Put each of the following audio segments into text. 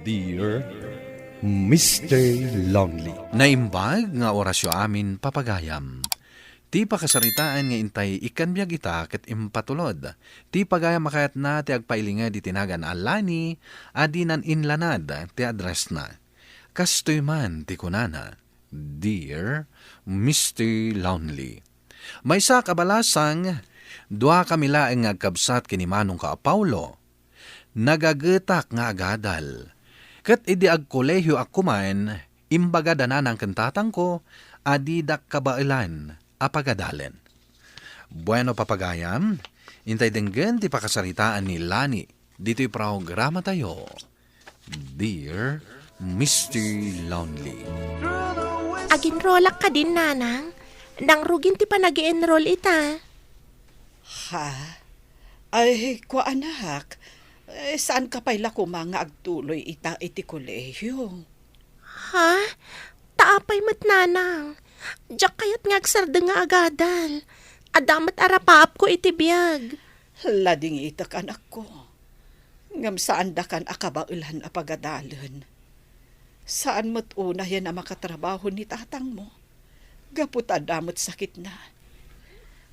Dear Mr. Lonely. Naimbag nga orasyo amin papagayam. Ti pakasaritaan nga intay ikanbiyag ita ket impatulod. Ti pagayam makayat na ti agpailinga di tinagan alani, adinan inlanad ti address na. Kastoy man ti kunana, Dear Mr. Lonely. May sa kabalasang, dua kamilaeng agkabsat kini Manong ka Paulo. Nagagetak nga agadal. Ket idi agkolehyo akuman, imbaga dananang kentatang ko, adidak kabailan, apagadalen. Bueno papagayam, intay denggen ti pakasaritaan ni Lani, dito'y programa tayo. Dear Mr. Lonely. Aginrolak ka din, nanang. Nang rugin ti pa nag-enroll ita. Ha? Ay, kwa anak. Saan ka pa'y lako mga agtuloy ita iti kolehiyo? Ha? Taapay mat, nanang. Diyak kayat ngagsarda nga agadal. Adamat arapaap ko iti biyag. Lading itak anak ko. Ngam saan da kan akabailan apagadalan. Saan mo't una yan ang makatrabaho ni tatang mo? Gapot adamot sakit na.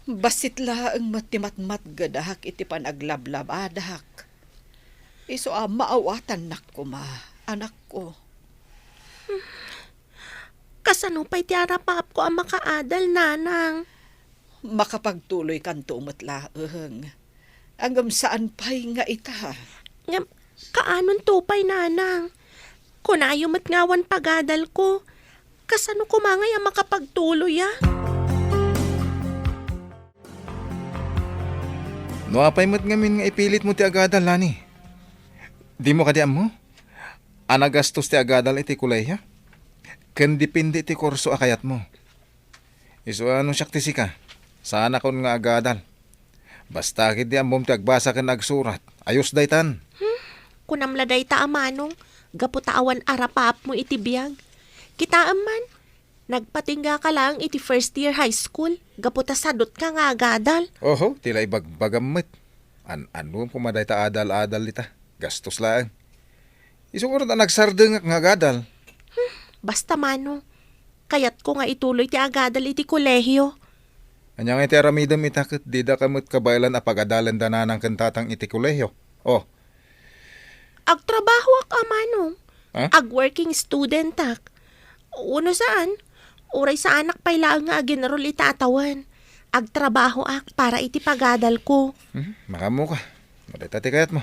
Basit la ang matimatmat gadahak iti panaglablabadahak. Iso maawatan nak ko ma, anak ko. Kasano pa'y ti arapaap ko ang makaadal, nanang? Makapagtuloy kan tumot laeng. Hanggang saan pa'y nga ita? Ngam, kaanon tupay, nanang? Kunayo mat ngawan pagadal ko. Kasano kumangay ang makapagtuloy, ah? No apay mo't ngamin nga ipilit mo ti agadal, Lani. Di mo kadiam mo? Anagastos ti agadal iti kulay, ken dipindi ti kurso akayat mo. Iso ano siyak ti sika? Sana kon nga agadal. Basta kid di amom ti agbasa ken agsurat. Ayos daytan. Kunamladay ta amanong. Gaputaawan arapaap mo iti biyag. Kita man, nagpatingga ka lang iti first year high school. Gaputa sadot ka nga agadal. Oho, tila ibagbagamit. Ano pumaday ta adal-adal ita. Gastos lang. Isong na nagsardeng nga agadal. Basta mano, kayat ko nga ituloy ti agadal iti kolehiyo. Anyang iti aramidam itakit di da kamot kabailan apagadalan dananang kentatang iti kolehiyo. Oh. Agtrabaho ak amanong. Ha? Ag-working student ak. Uno saan? Uray sa anak pa'y lang nga aginarol ita atawan. Agtrabaho ak para iti pagadal ko. Makamu ka. Madatati kayat mo.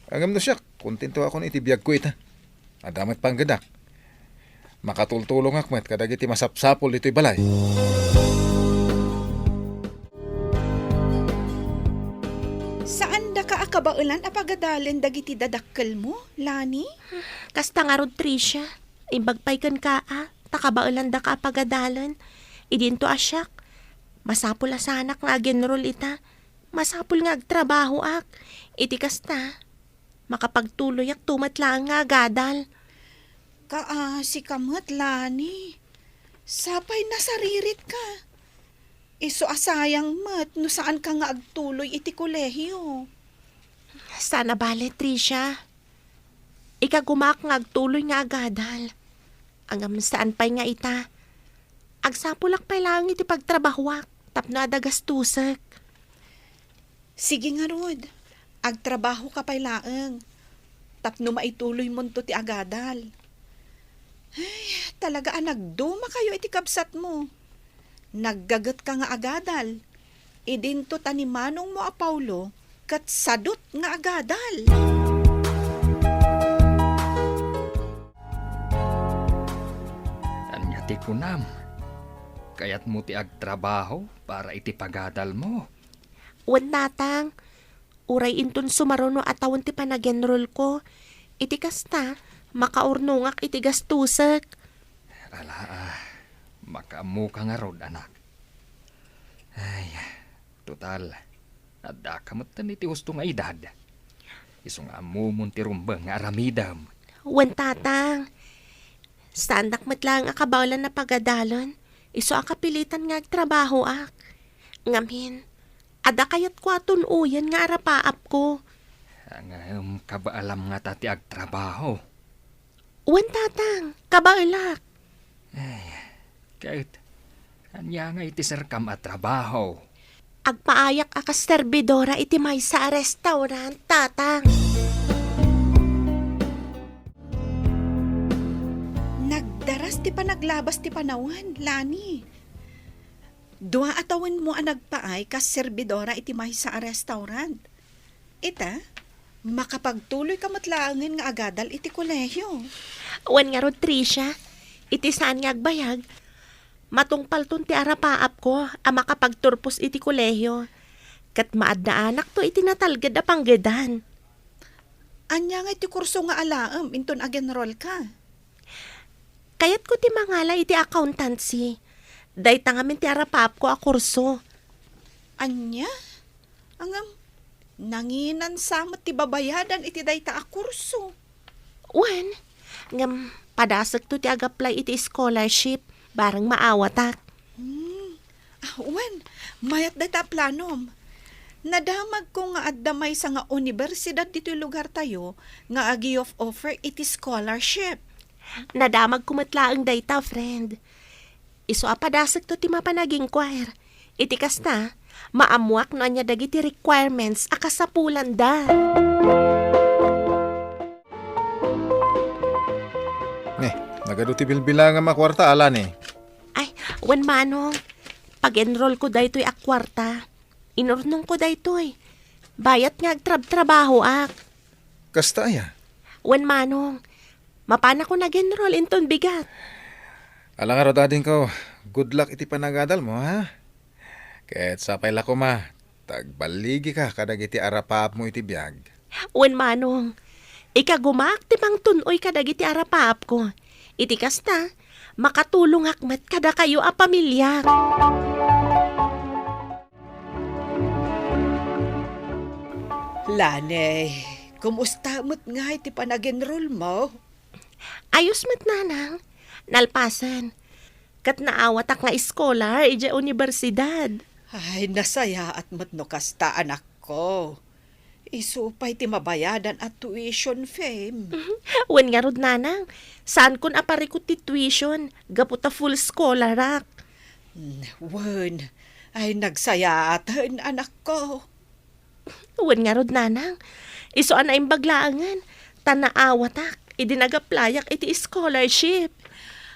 Agam no siya, kontento ako iti biyag ko ita. Adamat pang gadak. Makatultulong akmet kadag iti masapsapol ito'y balay. Saan da ka akabailan apagadalen dagiti dadakkel mo, Lani? Kasta nga rod, Tricia. Imbagpay kan ka, takabailan da ka apagadalan. Idinto asyak. Masapul asanak nga agenrol ita. Masapul nga agtrabaho ak. Iti kasta. Makapagtuloy ak tumatlang nga agadal. Si kamot, Lani. Sapay nasaririt ka. Iso asayang mat no saan ka nga agtuloy iti kolehiyo. Sana bale, Tricia. Ikagumak nga agtuloy nga agadal. Ang saan pa'y nga ita. Agsapulak pa'y lang iti pagtrabahuak. Tapno adagastusek. Sige nga, Rod. Agtrabaho ka pa'y laeng. Tapno maituloy mo to ti agadal. Ay, talaga nagduma kayo iti kabsat mo. Naggagat ka nga agadal. Idinto tanimanong mo a Paulo, kat sadot nga agadal. Anyati kunam. Kayat mo ti agtrabaho para iti pagadal mo. Wan natang. Uray inton sumaruno atawan ti panagenrol ko. Iti kasta, makaurnungak iti gastusek. Makamu ka nga rod, anak. Ay, total. Nadakamatan iti gusto nga edad. Isong amumon ti rumbang nga aramidam. Wan tatang. Sandak matlang akabawalan na pagadalon. Iso akapilitan nga agtrabaho ak. Ngamin, ada kayat ko aton uyan nga arapaap ko. Ang kabaalam nga tati agtrabaho. Uwan tatang, kabaulak. Kahit, anya nga iti serkam at trabaho. Agpaayak akas serbidora iti may sa restaurant, tatang. Nagdaras ti panaglabas ti panawan, Lani. Dua atawan mo ang nagpaay kas serbidora iti may sa restaurant. Ita, makapagtuloy ka matlaangin nga agadal iti kolehyo. Uwan nga rod, Tricia. Iti saan nga agbayag. Matungpalton ti arapaap ko ang makapagturpos iti kolehyo. Kat maad na anak to iti natalgad a panggedan. Anya nga iti kurso nga alaam, inton agenrol ka. Kayat ko ti mangala iti accountancy. Day tangamin ti arapaap ko a kurso. Anya? Angam, nanginan samot ti babayadan iti dayta a kurso. Uwan, ngam padasag to ti agaplay iti scholarship. Barang maawatak. Uwan, mayat dayta planom. Nadamag ko nga addamay sa nga universidad dito lugar tayo nga agi of offer iti scholarship. Nadamag kumatlaang dayta, friend. Iso apadasag to ti mapanaging choir. Iti kasta, maamuak no anya dagiti requirements akasapulan da. Nagado ti bilbila nga makwarta, Lani. Ay, wan manong. Pag-enroll ko daytoy ak kwarta. Inurnong ko daytoy. Bayat nga agtrab-trabaho ak. Kasta ya. Wan manong. Mapana ko nag-enroll inton bigat. Alang nga rodadin ko, good luck iti panagadal mo, ha? Kahit sapay lako ma, tagbaligi ka kadag iti arapap mo iti biyag. Wan manong. Ikagumak ti pang tunoy kadag iti arapap ko. Iti kasta, makatulong akmat kada kayo a pamilya. Lane, kumusta mo't nga iti panag-enroll mo? Ayos mat nanang, nalpasan. Kat naawat ak nga scholar ija universidad. Ay, nasaya at matno kasta anak ko. Isupay ti mabayadan at tuition fame. Wan nga rod nanang, saan kun aparikot ti tuition, gaputa full scholar ak. Wan, ay nagsaya atan anak ko. Wan nga rod nanang, iso ana imbaglaangan, tanaawat ak, idinagaplayak iti scholarship.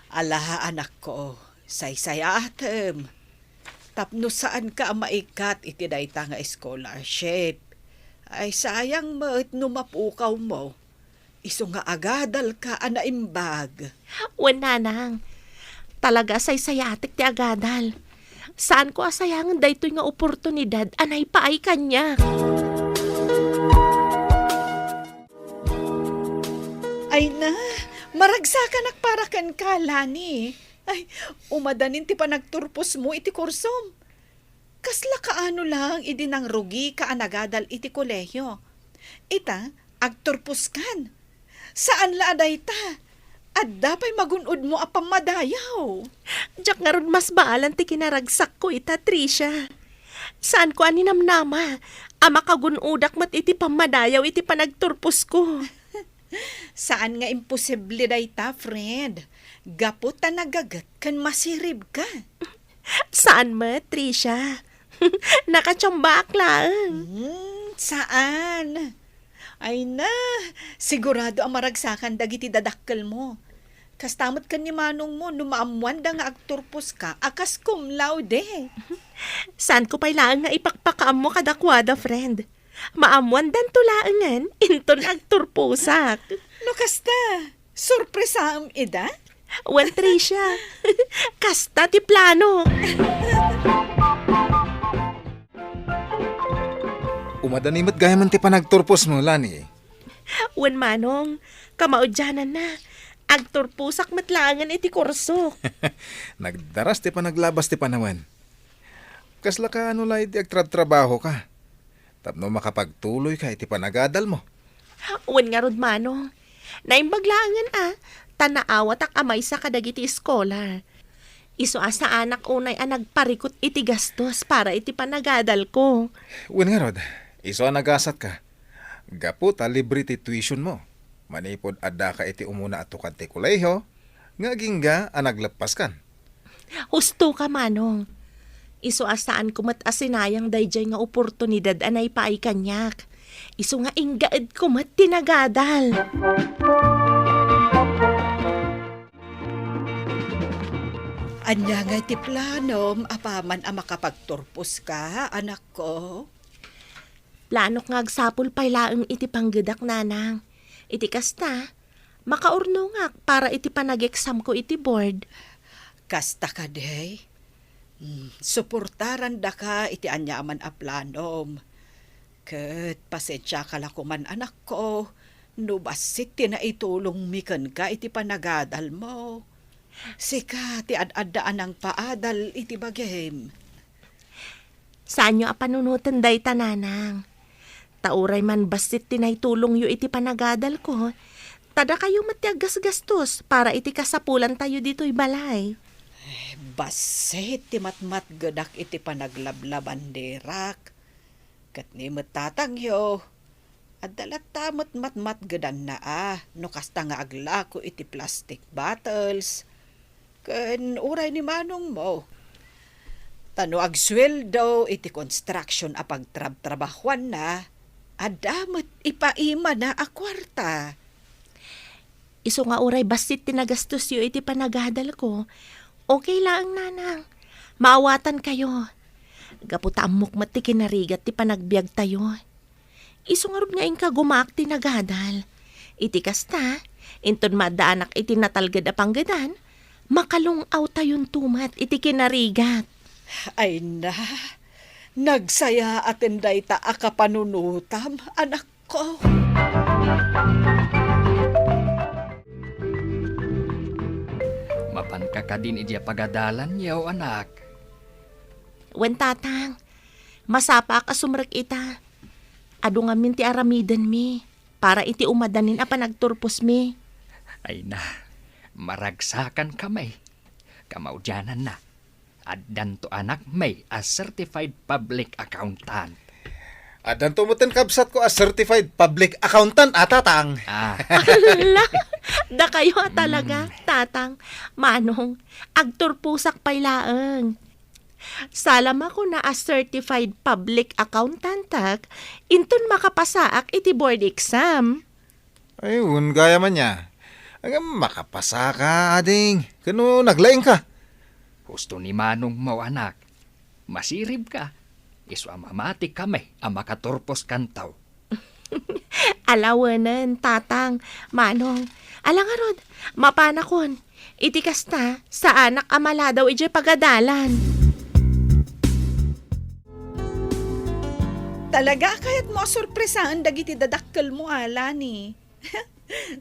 Ala anak ko, say-saya atem. Tapno saan ka maikat iti dayta nga scholarship. Ay sayang mo't numapukaw mo. Iso nga agadal ka anaimbag. Wan nanang, talaga say-sayatik ti agadal. Saan ko asayangan daytoy nga oportunidad anay paay kanya. Ay na, maragsakan para ka, Lani. Ay, umadanin ti panagturpos mo iti kursom. Kasla kaano lang idinang rugi ka anagadal iti kolehyo. Ita, agturpos kan. Saan la aday ta? At dapat magunod mo apang madayaw. Diyak nga ron mas baalan ti kinaragsak ko ita, Tricia. Saan ko aninamnama? Ama kagunudak mat iti pamadayaw iti panagturpos ko. Saan nga imposible day ta, friend? Gapot ta nagagat kan masirib ka. Saan ma, Tricia? Nakatsambak lang. Saan? Ay na, sigurado ang maragsakan dagiti dadakkel mo. Kastamot kan ni manong mo, numaamuan da nga agturpos ka, akas cum laude. Saan ko pailaan nga ipakpakaam mo kadakwada, friend? Maamuan dan tulaangan, inton agturpusak. No kasta, surpresa am ida? Wan, Tricia. Kasta ti plano. Umadanimot gaya man ti panagturpos mo, Lani. Wan manong, kamaudyanan na. Agturpusak matlangan iti kurso. Nagdaras ti panaglabas ti panawan. Kasla ka ano lang iti agtrabaho ka. Tapno makapagtuloy ka iti panagadal mo. Wan nga rod manong. Naimbaglangan tanaawat ak amay sa kadagiti scholar. Iso asa anak unay nagparikot iti gastos para iti panagadal ko. Wen nga rod, iso ang nagasat ka. Gaputa libre ti tuition mo. Manipod adda ka iti umuna at tukad ti kuleho, nga gingga anaglapas kan. Husto ka, Manong. Iso asaan kumat asinayang dayjay nga oportunidad anay paay kanyak. Iso nga inggaed kumat tinagadal. Anya nga ti planom, apaman ang makapagturpos ka, anak ko. Planok nga agsapul pay laeng iti panggedak nanang. Iti kasta, makaurno nga para iti panag-exam ko iti board. Kasta ka, day. Suportaran da ka iti anyaman a planom. Ket pasensya ka lakuman anak ko, no basit ti naitulong miken ka iti panagadal mo. Sika ti ad-addaan ang paadal iti bagem. Saan nyo apanunutan day tananang? Tauray man basit tinaitulong yu iti panagadal ko. Tada kayo matiagas gastos para iti kasapulan tayo dito'y balay. Basit ti matmat gadak iti panaglablaban derak. Kat ni matatangyo. Adalat tamot matmat gadan na no kasta nga aglako iti plastic bottles. Ken uray ni manong mo. Tano agsweldo iti construction a pagtrab-trabahuan na. Adamot ipaima na a kwarta. Iso nga uray basit tinagastos yu iti panagadal ko. Okay lang, nanang. Maawatan kayo. Gaputamok mati kinarigat ti panagbiag tayo. Iso nga rin nga inka gumaak tinagadal. Iti kasta, inton madaanak iti natalgad a panggadan, makalungaw tayon tumat iti kinarigat. Ay na, nagsaya atenday ta akapanunutam, anak ko. Mapan ka ka din iti pagadalan yaw anak. Wen tatang, masapa ka sumrek ita. Ado nga min ti aramidan mi, para iti umadanin a panagturpos mi. Ay na, maragsakan kamay. Kamaudyanan na. Addan to anak may a certified public accountant. Adan tumutin kabsat ko as certified public accountant atatang. Ala, da kayo talaga, tatang. Manong, agturpusak pay laeng. Salam ako na as certified public accountant inton makapasaak iti board exam. Ayun, gaya man niya. Ang makapasa ka, ading. Kano naglaing ka? Gusto ni manong mo anak. Masirib ka. Isu amamati kami ang makaturpos kantaw. Alawanan, tatang, manong. Alangarod, mapanakon. Iti kasta, sa anak amala daw iti pagadalan. Talaga kahit mo sorpresaan dagiti dadakkel mo ala ni.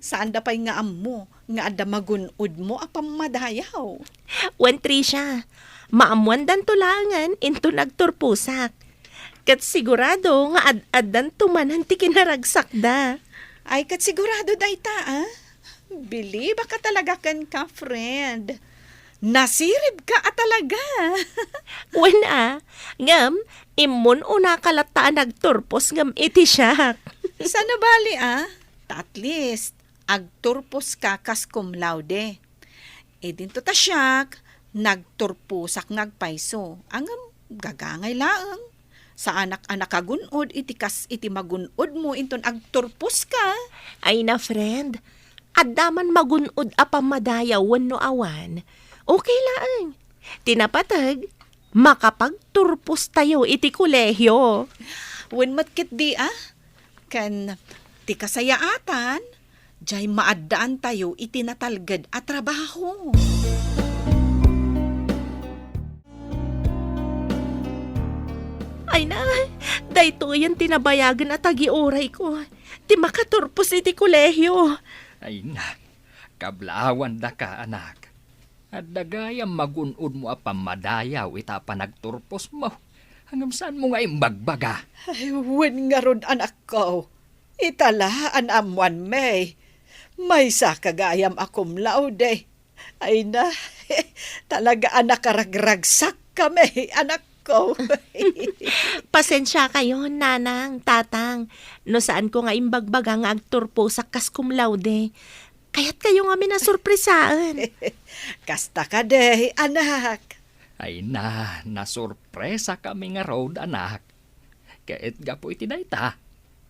Saan da pa'y nga ammo, nga ada magunod mo apam madayaw. Wen Trisha, maamuan dan tulangan into nagturpusak. Kat sigurado nga ad-adan tumanan ti kinaragsak da. Ay kat sigurado dayta Bili baka talaga kan ka friend. Nasirib ka talaga. Wen ngam, imun una kalataan nagturpos ngam iti siya. Sana bali at least, agturpos ka kas cum laude. E dinto ta siyak, nagturpusak ngagpaiso. Ang gagangay laang. Sa anak-anak kagunod, itikas iti magunod mo, inton agturpos ka. Ay na friend, adaman magunod apamadayaw wenno awan. Okay laang. Tinapatag, makapagturpos tayo iti kolehyo. When matkit di kan ti kasayaatan, jay maaddaan tayo itinatalgad at trabaho. Ay na, dayto yan tinabayagan at tagiuray ko. Ti makaturpos iti kolehyo. Ay na, kablawan da ka anak. At dagayang magunod mo apamadayaw ita panagturpos mo. Hanggang saan mo nga imbagbaga? Ay, when nga ron anak ko. Italaan amuan may. May sa kagayam akum laude. Ay na, talaga anak karagragsak kami, anak ko. Pasensya kayo, nanang, tatang. No saan ko nga imbagbaga nga agturpo sa kas cum laude. Kaya't kayo nga minasurpresaan. Kasta ka day, anak. Ay nasurpresa kami nga road, anak. Kaet gapo iti dayta.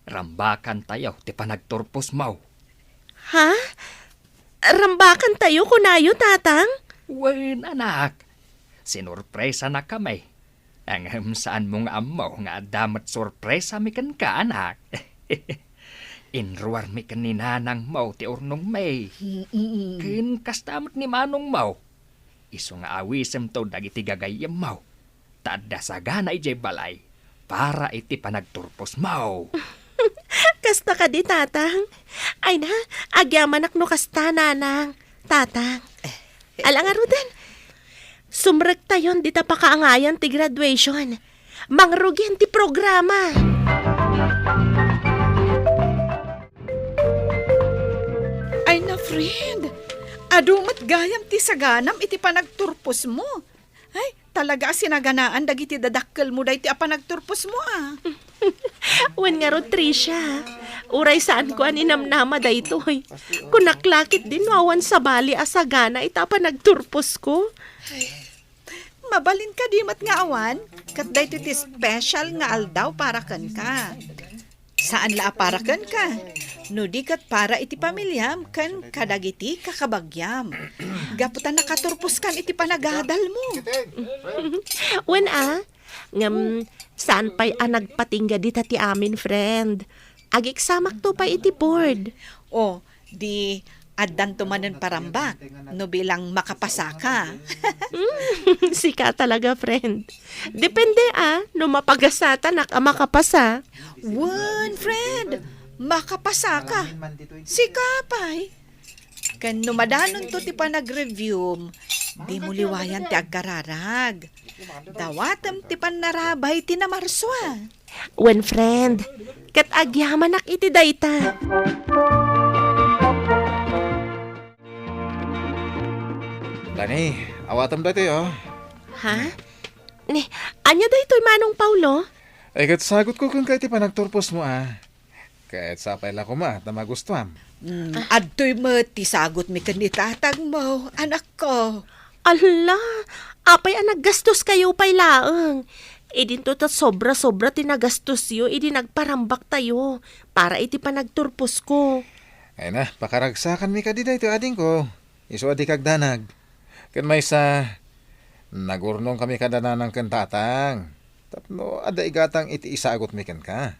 Rambakan tayo, ti panagturpos mo. Ha? Rambakan tayo kunayo, tatang? Wen, anak. Sinurpresa na kami. Ang saan mong amaw nga damat sorpresa mi kan ka, anak. Inruar mi kan ni nanang mau ti urnong may. Kin kastamot ni manong mau. Iso nga awisem to dagiti gagayem mau. Tada sagana ijay balay. Para iti panagturpos mau. Kasta ka di, tatang. Ay na, agyaman no kasta, nanang. Tatang. Alang arudan. Sumrek tayon di ta pakaangayan ti graduation. Mangrugin ti programa. Ay na, friend. Adumat gayam ti saganam iti panagturpos mo. Ay, talaga sinaganaan dagiti dadakkel mo day ti apanagturpos mo ah. Wen nga ro, Tricia. Uray saan ko aninamnama daytoy. Kunaklakit din wawan sa bali asagana ita panagturpos ko. Mabalin ka di mat nga awan. Kat dayto ti special nga aldaw para kan ka. Saan la para kan ka? No di kat para iti pamilyam kan kadagiti kakabagyam. Gaputan nakaturpos kan iti panagadal mo. Wen ngam saan pa'y nagpatingga di ti amin, friend. Agiksamak to pa iti board. O, di addan tumanen parambak. No bilang makapasa ka. Sika talaga, friend. Depende no mapagasata makapasa. Wan, friend. Makapasa ka. Sikapay. Kan numadanon to ti panag-review, di mo liwayan ti agkararag. Dawatam ti panarabay ti namarswa. Wen, friend, kat agyamanak iti dayta. Lani, awatam dito Ha? Ni, anya daytoy manong Paulo? Ay kat sagot ko kung kahit panagturpos mo Kahit sapay la ko na magustuhan. Adtoy mo ti sagot mi kan itatag mo, anak ko. Ala, apay naggastos kayo pay laeng. Idinto ta sobra-sobra tinagastos yo, idi nagparambak tayo para iti panagturpos ko. Ay na, pakaragsakan mi ka di dito ading ko. Iso adi kagdanag. Kan may sa nagurnong kami kadananang kan tatang. Tapno ada igatang iti isagot mi kan ka.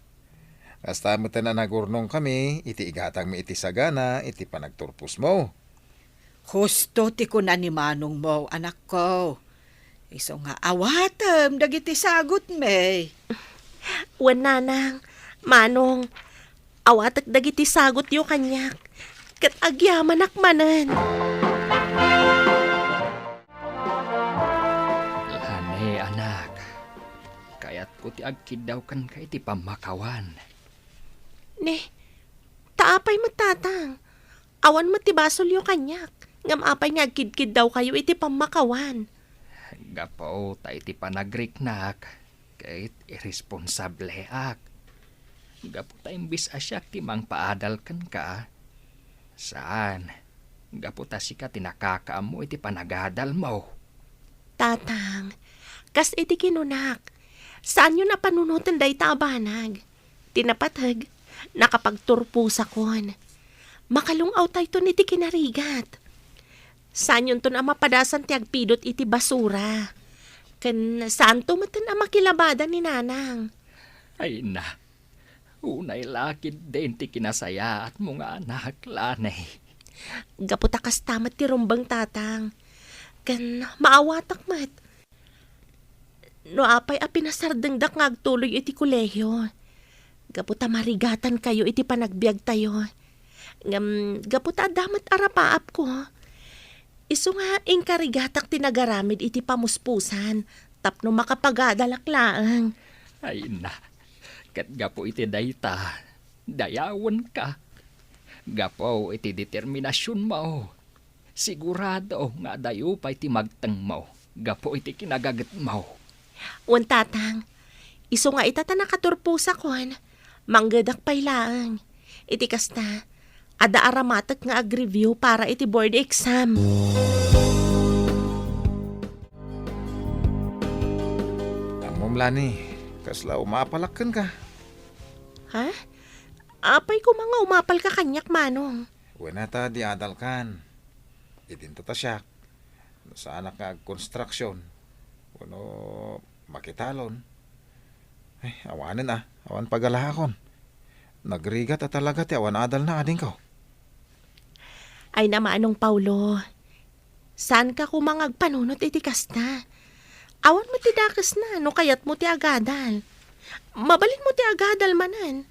Hasta mo na nagurnong kami, iti igatang mi iti sagana, iti panagturpos mo. Husto ti ko na ni manong mo, anak ko. Iso nga awatam, dagiti sagot me. Wen, nanang, manong, awatak dagiti sagot yo kanyak. Kat agyamanak manen. Lani, anak. Kaya't ko ti agkidaw kan ka iti pamakawan. Ne, taapay matatang. Awan matibasol yo kanyak. Ngam apay nga kid-kid daw kayo iti pamakawan. Gapaw ta iti panagriknak. Kahit irresponsable ak. Gapo ta imbis asyak ti mang paadal kan ka. Saan? Gapo ta sika tinakakaam mo iti panagadal mo. Tatang, kas iti kinunak. Saan yun napanunutan day tabanag? Tinapatag, nakapagturpusa kon. Makalungaw tayo to iti kinarigat. Saan yun to na mapadasan ti agpidot iti basura? Kan saan to matan makilabada ni nanang? Ay na, unay lakid din ti kinasaya at mga anak lanay. Gaputa kas tamat ti rumbang tatang. Kan maawatak mat. No apay pinasardengdak nga agtuloy iti kolehyo. Gaputa marigatan kayo iti panagbiag tayo. Gaputa damat arapaap ko. Isu nga ingkarigatak tinagaramid iti pamuspusan. Tapno makapagadalaklaan. Ay na, kat gapo iti dayta, dayawan ka. Gapo iti determinasyon mo. Sigurado nga dayo pa iti magtang mo. Gapo iti kinagagat mo. Wan tatang, iso nga itata nakaturpusa kon, manggadak pailaang. Iti kasta, ada aramatak nga ag-review para iti board exam. Amom, Lani, kasla umapalakkan ka. Ha? Apay ko mga umapal ka kanyak, Manong. Wala ta di adalkan. Idinto ta siya. Sa anak nga construction. Wano makitalon. Ay, awanin ah. Awan pagalahakon. Nagrigat at talaga ti awan adal na ading ko. Ay na Manong Paulo, saan ka kumangag panunot iti kasta? Awan mo ti dakas na, no kayat mo ti agadal. Mabalin mo ti agadal manan.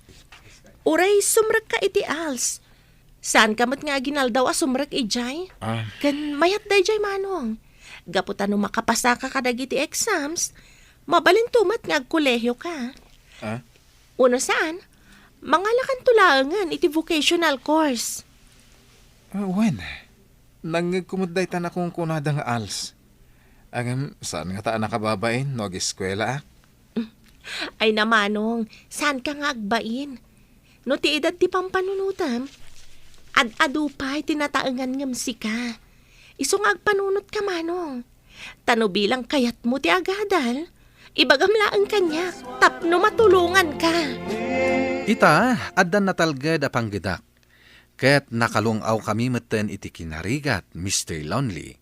Uray, sumrek ka iti als. Saan ka mat nga ginaldaw a sumrek ijay? Kan mayat day jay Manong. Gaputan no makapasa ka kadag iti exams, mabalin tumat nga agkolehyo ka. Uno saan? Mangalakan tulaangan iti vocational course. Wen, nangkumudday ta na kung kunada nga als. Agam, saan nga ta nakababain? Nag-eskwela ah? Ay na Manong, saan ka nga agbain? No ti edad ti pampanunutam, ad-adupay tinataangan ngam sika. Isong agpanunot ka Manong. Tano bilang kayat mo ti agadal, ibagamlaan kanya, tapno matulungan ka. Ita, addan natalgad a panggedak. Ket nakalungaw kami meten iti kinarigat, Mr. Lonely.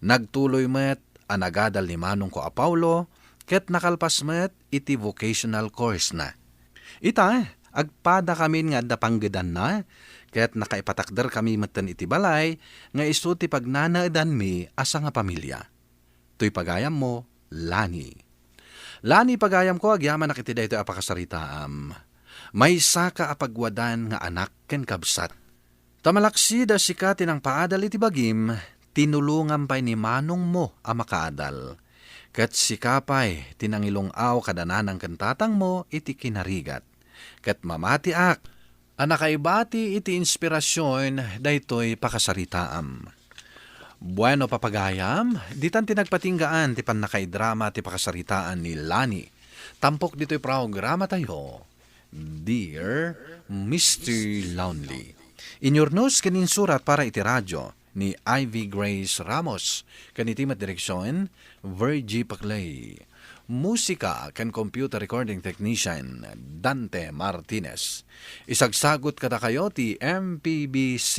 Nagtuloy met anagadal ni Manong ko a Paulo, ket nakalpas met iti vocational course na. Ita, agpada kami nga da panggedan na, ket nakaipatakder kami meten iti balay, nga isu ti pagnanaadan mi asa nga pamilya. Tuy pagayam mo, Lani. Lani pagayam ko, agyaman nakiti dayto apakasaritaam. May saka apagwadan nga anak ken kabsat. Tamalaksi da sika tinang paadal iti bagim, tinulungan pa'y ni Manong mo a makaadal. Kat sika pa'y tinangilungaw kadanan ng kantatang mo iti kinarigat. Kat mamatiak, anakaibati iti inspirasyon daytoy pakasaritaam. Bueno papagayam, ditan tinagpatinggaan ti panakaidrama ti pakasaritaan ni Lani. Tampok dito'y programa tayo. Dear Mr. Lonely. Inyornos kanin surat para iti radyo ni Ivy Grace Ramos. Kanitimat direksyon, Virgie Paclay. Musika kan computer recording technician, Dante Martinez. Isagsagot kada kayo ti MPBC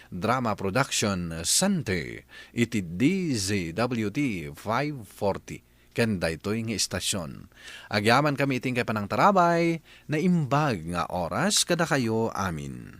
Drama Production Center iti DZWT 540. Kanda ito'y nga istasyon. Agyaman kami iting kay panang tarabay na imbag nga oras kada kayo amin.